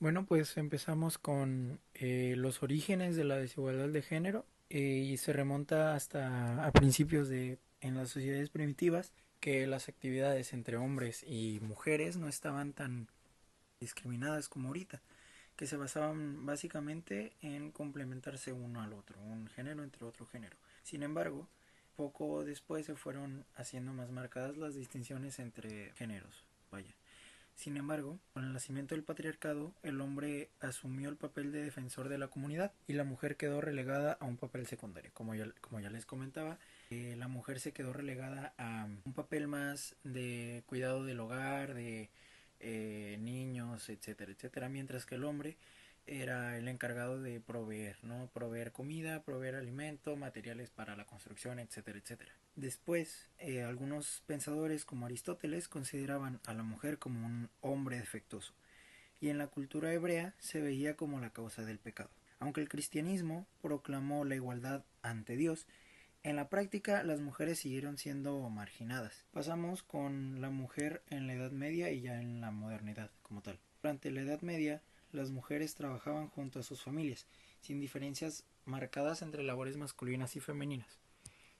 Bueno, pues empezamos con los orígenes de la desigualdad de género y se remonta hasta a principios de en las sociedades primitivas que las actividades entre hombres y mujeres no estaban tan discriminadas como ahorita, que se basaban básicamente en complementarse uno al otro, un género entre otro género. Sin embargo, poco después se fueron haciendo más marcadas las distinciones entre géneros. Vaya. Sin embargo, con el nacimiento del patriarcado, el hombre asumió el papel de defensor de la comunidad y la mujer quedó relegada a un papel secundario. Como ya les comentaba, la mujer se quedó relegada a un papel más de cuidado del hogar, de niños, etcétera, etcétera, mientras que el hombre era el encargado de proveer, ¿no? Proveer comida, proveer alimento, materiales para la construcción, etcétera, etcétera. Después, algunos pensadores como Aristóteles consideraban a la mujer como un hombre defectuoso, y en la cultura hebrea se veía como la causa del pecado. Aunque el cristianismo proclamó la igualdad ante Dios, en la práctica las mujeres siguieron siendo marginadas. Pasamos con la mujer en la Edad Media y ya en la modernidad como tal. Durante la Edad Media, las mujeres trabajaban junto a sus familias, sin diferencias marcadas entre labores masculinas y femeninas.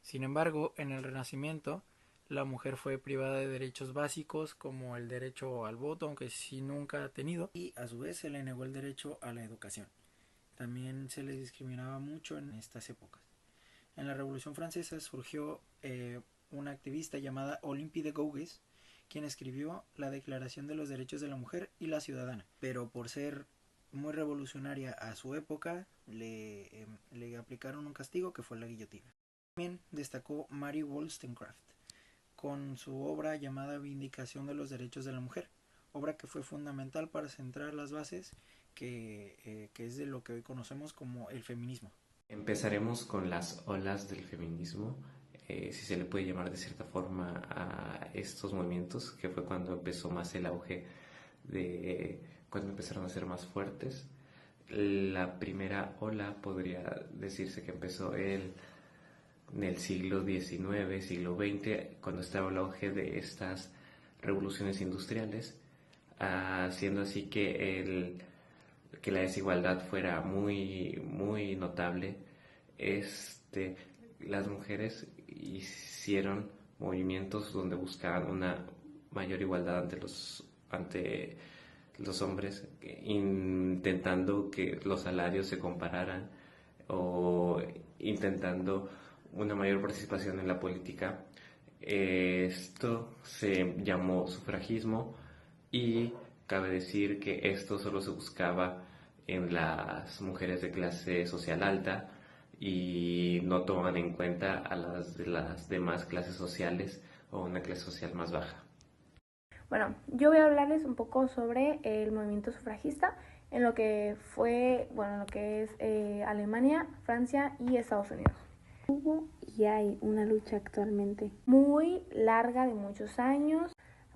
Sin embargo, en el Renacimiento, la mujer fue privada de derechos básicos como el derecho al voto, aunque sí nunca ha tenido, y a su vez se le negó el derecho a la educación. También se les discriminaba mucho en estas épocas. En la Revolución Francesa surgió una activista llamada Olympe de Gouges, quien escribió la Declaración de los Derechos de la Mujer y la Ciudadana, pero por ser muy revolucionaria a su época, le aplicaron un castigo que fue la guillotina. También destacó Mary Wollstonecraft con su obra llamada Vindicación de los Derechos de la Mujer, obra que fue fundamental para centrar las bases que es de lo que hoy conocemos como el feminismo. Empezaremos con las olas del feminismo, si se le puede llamar de cierta forma a estos movimientos, que fue cuando empezó más el auge de cuando empezaron a ser más fuertes. La primera ola podría decirse que empezó en el siglo XIX, siglo XX, cuando estaba el auge de estas revoluciones industriales, haciendo así que la desigualdad fuera muy, muy notable. Este, las mujeres hicieron movimientos donde buscaban una mayor igualdad ante los hombres, intentando que los salarios se compararan o intentando una mayor participación en la política. Esto se llamó sufragismo y cabe decir que esto solo se buscaba en las mujeres de clase social alta y no toman en cuenta a las de las demás clases sociales o una clase social más baja. Bueno, yo voy a hablarles un poco sobre el movimiento sufragista en lo que fue, bueno, en lo que es Alemania, Francia y Estados Unidos. Hubo y hay una lucha actualmente muy larga de muchos años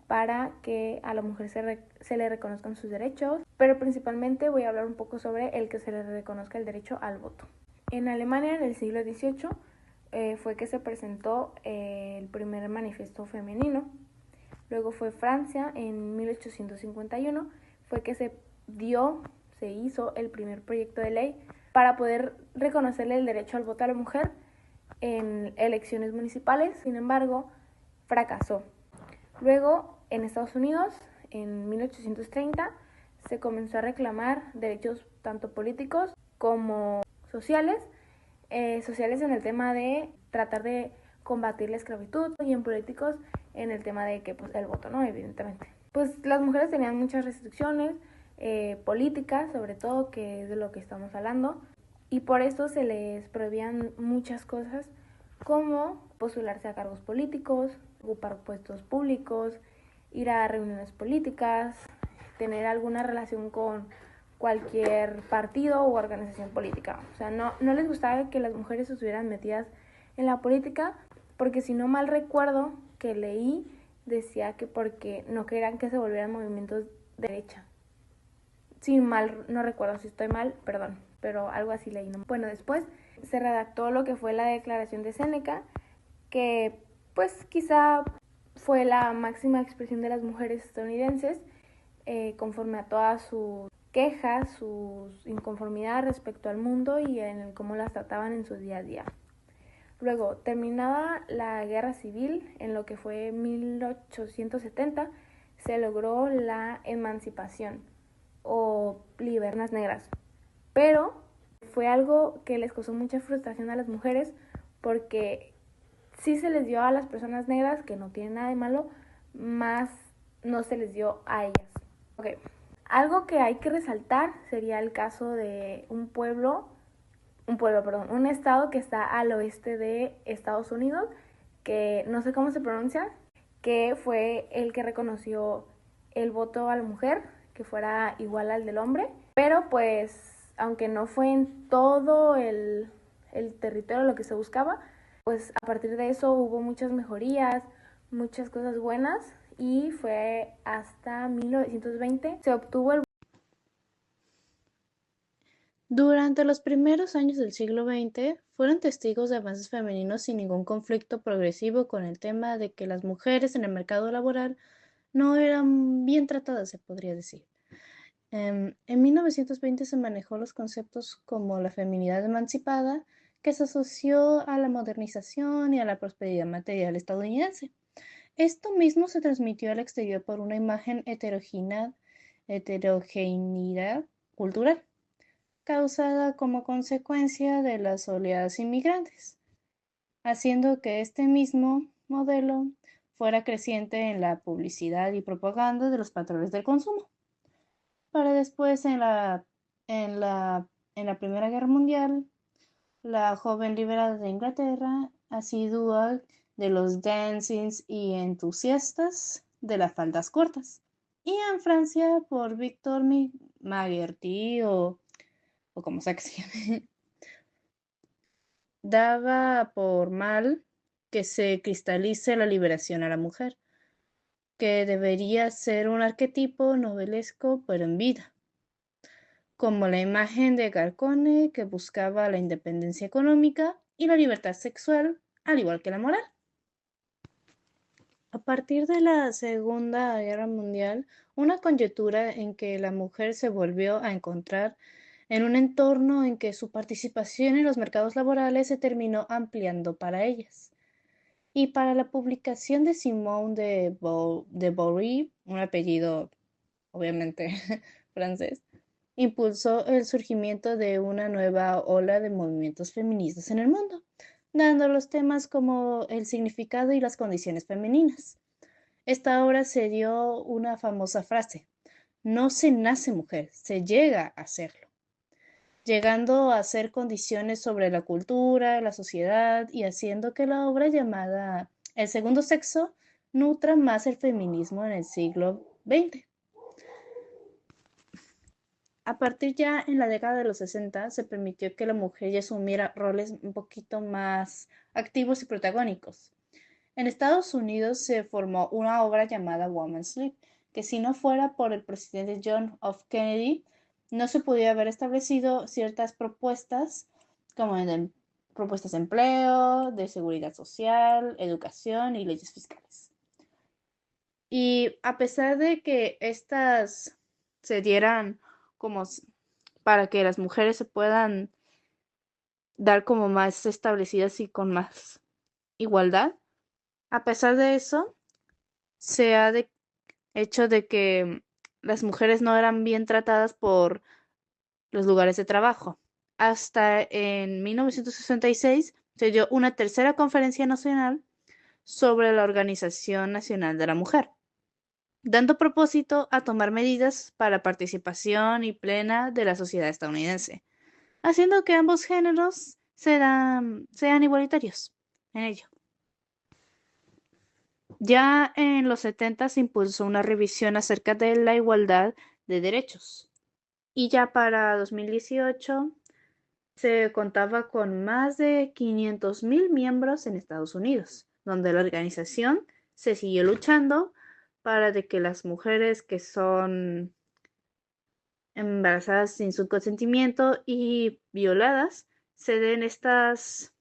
para que a la mujer se le reconozcan sus derechos, pero principalmente voy a hablar un poco sobre el que se le reconozca el derecho al voto. En Alemania, en el siglo XVIII, fue que se presentó el primer manifiesto femenino. Luego fue Francia en 1851, fue que se hizo el primer proyecto de ley para poder reconocerle el derecho al voto a la mujer en elecciones municipales. Sin embargo, fracasó. Luego, en Estados Unidos, en 1830, se comenzó a reclamar derechos tanto políticos como sociales, sociales en el tema de tratar de combatir la esclavitud y en políticos en el tema de que pues el voto, ¿no? Evidentemente. Pues las mujeres tenían muchas restricciones políticas, sobre todo, que es de lo que estamos hablando, y por eso se les prohibían muchas cosas como postularse a cargos políticos, ocupar puestos públicos, ir a reuniones políticas, tener alguna relación con cualquier partido u organización política. O sea, no les gustaba que las mujeres estuvieran metidas en la política, porque si no mal recuerdo que leí, decía que porque no querían que se volvieran movimientos de derecha. Si mal, no recuerdo, si estoy mal, perdón, pero algo así leí, ¿no? Bueno, después se redactó lo que fue la Declaración de Séneca, que pues quizá fue la máxima expresión de las mujeres estadounidenses conforme a todas sus quejas, sus inconformidades respecto al mundo y en cómo las trataban en su día a día. Luego, terminada la guerra civil, en lo que fue 1870, se logró la emancipación o libertades negras. Pero fue algo que les causó mucha frustración a las mujeres porque sí se les dio a las personas negras, que no tienen nada de malo, más no se les dio a ellas. Okay. Algo que hay que resaltar sería el caso de un estado que está al oeste de Estados Unidos, que no sé cómo se pronuncia, que fue el que reconoció el voto a la mujer, que fuera igual al del hombre, pero pues aunque no fue en todo el territorio lo que se buscaba, pues a partir de eso hubo muchas mejorías, muchas cosas buenas y fue hasta 1920 se obtuvo el. Durante los primeros años del siglo XX, fueron testigos de avances femeninos sin ningún conflicto progresivo con el tema de que las mujeres en el mercado laboral no eran bien tratadas, se podría decir. En 1920 se manejó los conceptos como la feminidad emancipada, que se asoció a la modernización y a la prosperidad material estadounidense. Esto mismo se transmitió al exterior por una imagen heterogeneidad cultural, causada como consecuencia de las oleadas inmigrantes, haciendo que este mismo modelo fuera creciente en la publicidad y propaganda de los patrones del consumo. Para después, en la, en la Primera Guerra Mundial, la joven liberada de Inglaterra, asidua de los dancings y entusiastas de las faldas cortas. Y en Francia, por Victor Maguerty o como sea que se llame, daba por mal que se cristalice la liberación a la mujer, que debería ser un arquetipo novelesco pero en vida, como la imagen de Garcone que buscaba la independencia económica y la libertad sexual, al igual que la moral. A partir de la Segunda Guerra Mundial, una coyuntura en que la mujer se volvió a encontrar en un entorno en que su participación en los mercados laborales se terminó ampliando para ellas. Y para la publicación de Simone de Beauvoir, un apellido obviamente francés, impulsó el surgimiento de una nueva ola de movimientos feministas en el mundo, dando los temas como el significado y las condiciones femeninas. Esta obra se dio una famosa frase: no se nace mujer, se llega a serlo, llegando a ser condiciones sobre la cultura, la sociedad y haciendo que la obra llamada El segundo sexo nutra más el feminismo en el siglo XX. A partir ya en la década de los 60 se permitió que la mujer ya asumiera roles un poquito más activos y protagónicos. En Estados Unidos se formó una obra llamada Woman's League, que si no fuera por el presidente John F. Kennedy, no se podía haber establecido ciertas propuestas como propuestas de empleo, de seguridad social, educación y leyes fiscales. Y a pesar de que estas se dieran como para que las mujeres se puedan dar como más establecidas y con más igualdad, a pesar de eso, se ha hecho de que las mujeres no eran bien tratadas por los lugares de trabajo. Hasta en 1966 se dio una tercera conferencia nacional sobre la Organización Nacional de la Mujer, dando propósito a tomar medidas para la participación y plena de la sociedad estadounidense, haciendo que ambos géneros sean igualitarios en ello. Ya en los 70 se impulsó una revisión acerca de la igualdad de derechos y ya para 2018 se contaba con más de 500,000 miembros en Estados Unidos, donde la organización se siguió luchando para de que las mujeres que son embarazadas sin su consentimiento y violadas se den estas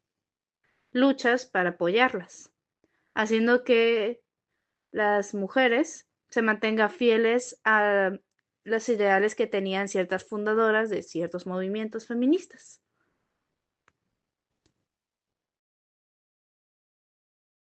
luchas para apoyarlas, haciendo que las mujeres se mantengan fieles a los ideales que tenían ciertas fundadoras de ciertos movimientos feministas.